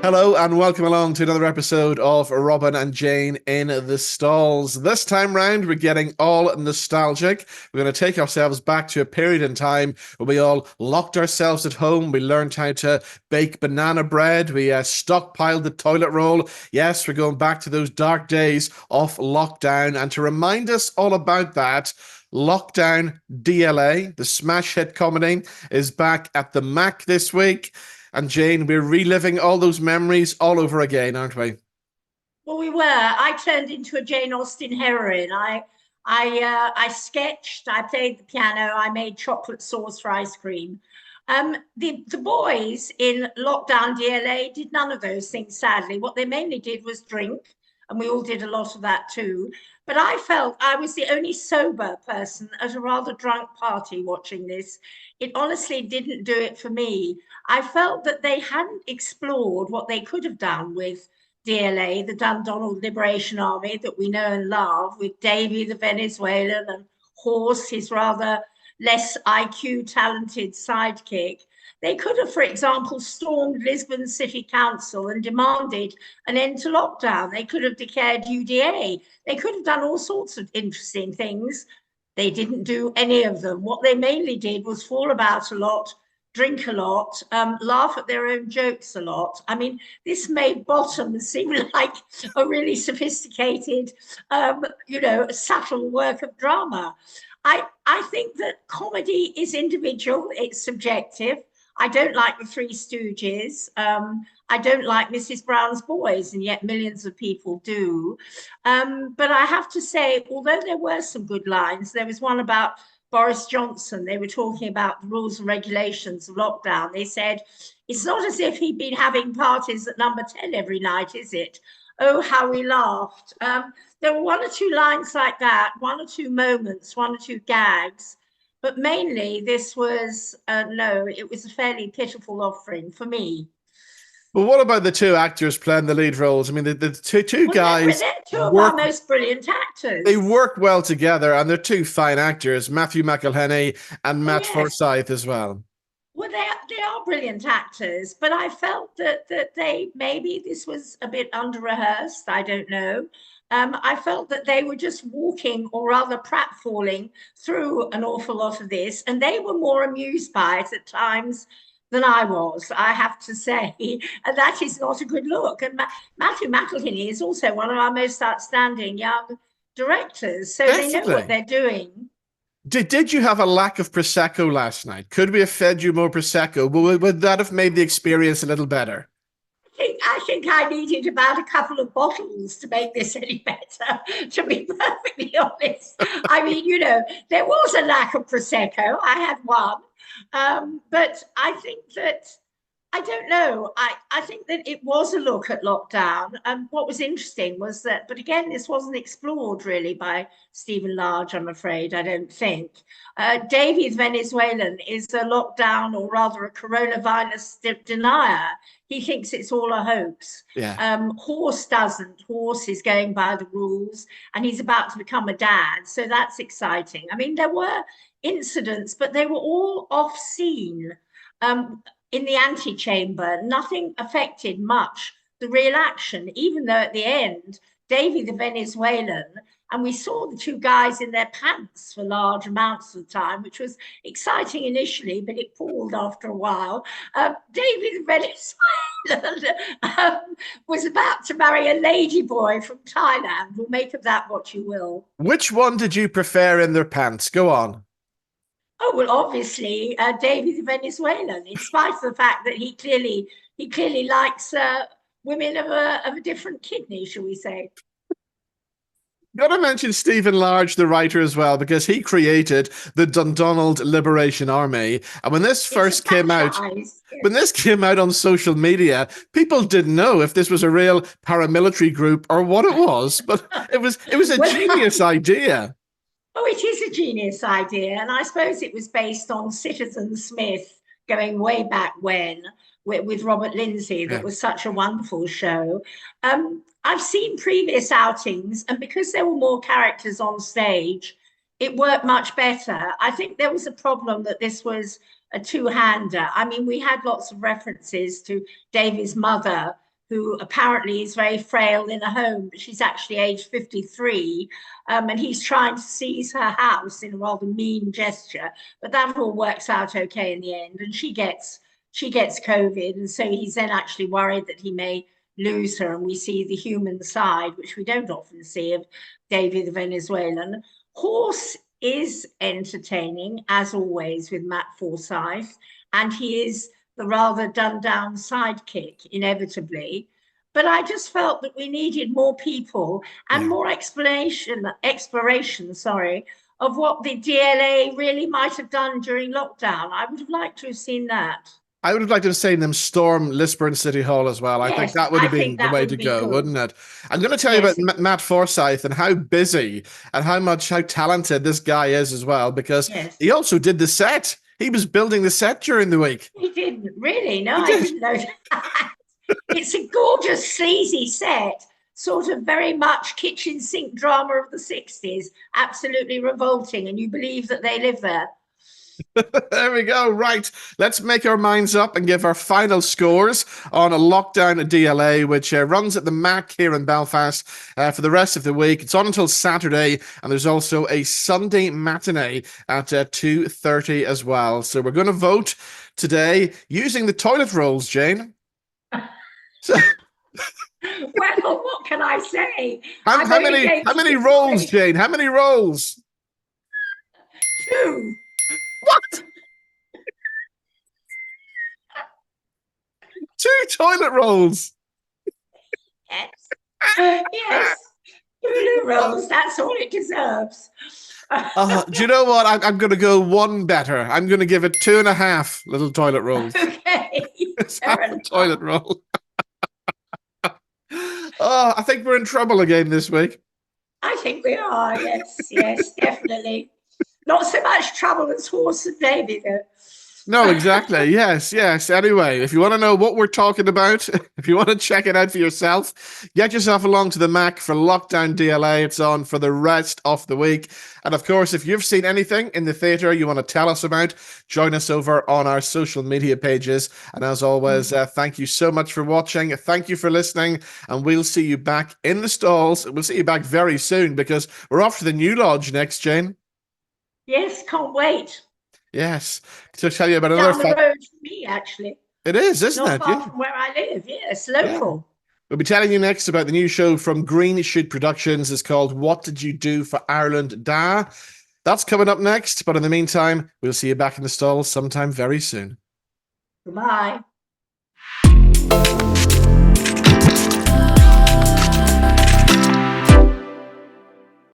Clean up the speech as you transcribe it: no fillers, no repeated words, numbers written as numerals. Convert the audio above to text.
Hello and welcome along to another episode of Robin and Jane in the Stalls. This time round, we're getting all nostalgic. We're going to take ourselves back to a period in time where we all locked ourselves at home. We learned how to bake banana bread. We stockpiled the toilet roll. Yes, we're going back to those dark days of lockdown. And to remind us all about that, Lockdown DLA, the smash hit comedy, is back at the Mac this week. And Jane, we're reliving all those memories all over again, aren't we? Well, we were. I turned into a Jane Austen heroine. I sketched. I played the piano. I made chocolate sauce for ice cream. The boys in Lockdown DLA did none of those things. Sadly, what they mainly did was drink, and we all did a lot of that too. But I felt I was the only sober person at a rather drunk party watching this. It honestly didn't do it for me. I felt that they hadn't explored what they could have done with DLA, the Dundonald Liberation Army that we know and love, with Davy, the Venezuelan, and Horse, his rather less IQ talented sidekick. They could have, for example, stormed Lisbon City Council and demanded an end to lockdown. They could have declared UDA. They could have done all sorts of interesting things. They didn't do any of them. What they mainly did was fall about a lot, drink a lot, laugh at their own jokes a lot. I mean, this made Bottom seem like a really sophisticated, subtle work of drama. I think that comedy is individual, it's subjective. I don't like the Three Stooges. I don't like Mrs. Brown's Boys, and yet millions of people do. But I have to say, although there were some good lines, there was one about Boris Johnson. They were talking about the rules and regulations of lockdown. They said, it's not as if he'd been having parties at number 10 every night, is it? Oh, how we laughed. There were one or two lines like that, one or two moments, one or two gags. But mainly, this was, it was a fairly pitiful offering for me. Well, what about the two actors playing the lead roles? I mean, the two Well, guys they're two of our most brilliant they actors. work well together, and they're two fine actors, Matthew McElhenney and Oh, Matt yes. Forsyth as well. Well, they are brilliant actors, but I felt that they maybe this was a bit under rehearsed. I don't know. I felt that they were just walking, or rather pratfalling, through an awful lot of this, and they were more amused by it at times than I was, I have to say, and that is not a good look. And Matthew McElhenney is also one of our most outstanding young directors, so they know what Definitely. they're doing. Did you have a lack of Prosecco last night? Could we have fed you more Prosecco? Would that have made the experience a little better? I think I needed about a couple of bottles to make this any better, to be perfectly honest. I mean, there was a lack of Prosecco. I had one. But I think that, I don't know, I think that it was a look at lockdown. And what was interesting was that, but again, this wasn't explored really by Stephen Large, I'm afraid, I don't think. Davy Venezuelan is a lockdown, or rather a coronavirus denier. He thinks it's all a hoax. Yeah. Horse doesn't. Horse is going by the rules, and he's about to become a dad. So that's exciting. I mean, there were incidents, but they were all off scene. In the antechamber, nothing affected much the real action, even though at the end, Davy the Venezuelan, and we saw the two guys in their pants for large amounts of the time, which was exciting initially, but it palled after a while. Davy the Venezuelan was about to marry a lady boy from Thailand. We'll make of that what you will. Which one did you prefer in their pants? Go on. Oh, well, obviously, Davy the Venezuelan, in spite of the fact that he clearly likes women of a different kidney, shall we say? Got to mention Stephen Large, the writer, as well, because he created the Dundonald Liberation Army. And when this It's a first came out, franchise. when Yes. this came out on social media, people didn't know if this was a real paramilitary group or what it was. But it was a Well, genius idea. oh, it is a genius idea, and I suppose it was based on Citizen Smith going way back when with Robert Lindsay. That Yeah. was such a wonderful show. I've seen previous outings, and because there were more characters on stage, it worked much better. I think there was a problem that this was a two-hander. I mean, we had lots of references to Davy's mother who apparently is very frail in a home, but she's actually aged 53. And he's trying to seize her house in a rather mean gesture, but that all works out okay in the end. And she gets COVID, and so he's then actually worried that he may lose her. And we see the human side, which we don't often see, of Davy the Venezuelan. Horse is entertaining, as always, with Matt Forsyth, and he is the rather dumbed-down sidekick, inevitably. But I just felt that we needed more people and more exploration, of what the DLA really might have done during lockdown. I would have liked to have seen that. I would have liked to have seen them storm Lisburn City Hall as well. I think that would have been the way to go, wouldn't it? I'm going to tell you about Matt Forsyth and how busy and how talented this guy is as well, because he also did the set. He was building the set during the week. He didn't really? No, I didn't know that. It's a gorgeous, sleazy set, sort of very much kitchen sink drama of the 60s. Absolutely revolting, and you believe that they live there. There we go. Right. Let's make our minds up and give our final scores on a Lockdown DLA, which runs at the Mac here in Belfast for the rest of the week. It's on until Saturday, and there's also a Sunday matinee at 2:30 as well. So we're going to vote today using the toilet rolls, Jane. So, well, what can I say? How many rolls, Jane? How many rolls? 2. What? 2 toilet rolls. Yes. 2 rolls. That's all it deserves. Do you know what? I'm going to go one better. I'm going to give it 2.5 little toilet rolls. Okay. It's half a toilet roll. Oh, I think we're in trouble again this week. I think we are. Yes, definitely. Not so much trouble as Horse and Davy, though. No, exactly. Yes. Anyway, if you want to know what we're talking about, if you want to check it out for yourself, get yourself along to the Mac for Lockdown DLA. It's on for the rest of the week. And of course, if you've seen anything in the theatre you want to tell us about, join us over on our social media pages. And as always, thank you so much for watching. Thank you for listening. And we'll see you back in the stalls. We'll see you back very soon because we're off to the new lodge next, Jane. Yes, can't wait. Yes. To tell you about another down the road from me, actually. It is, isn't it? Not far from where I live. Yes, local. Yeah. We'll be telling you next about the new show from Green Shoot Productions. It's called What Did You Do for Ireland Da? That's coming up next. But in the meantime, we'll see you back in the stalls sometime very soon. Goodbye.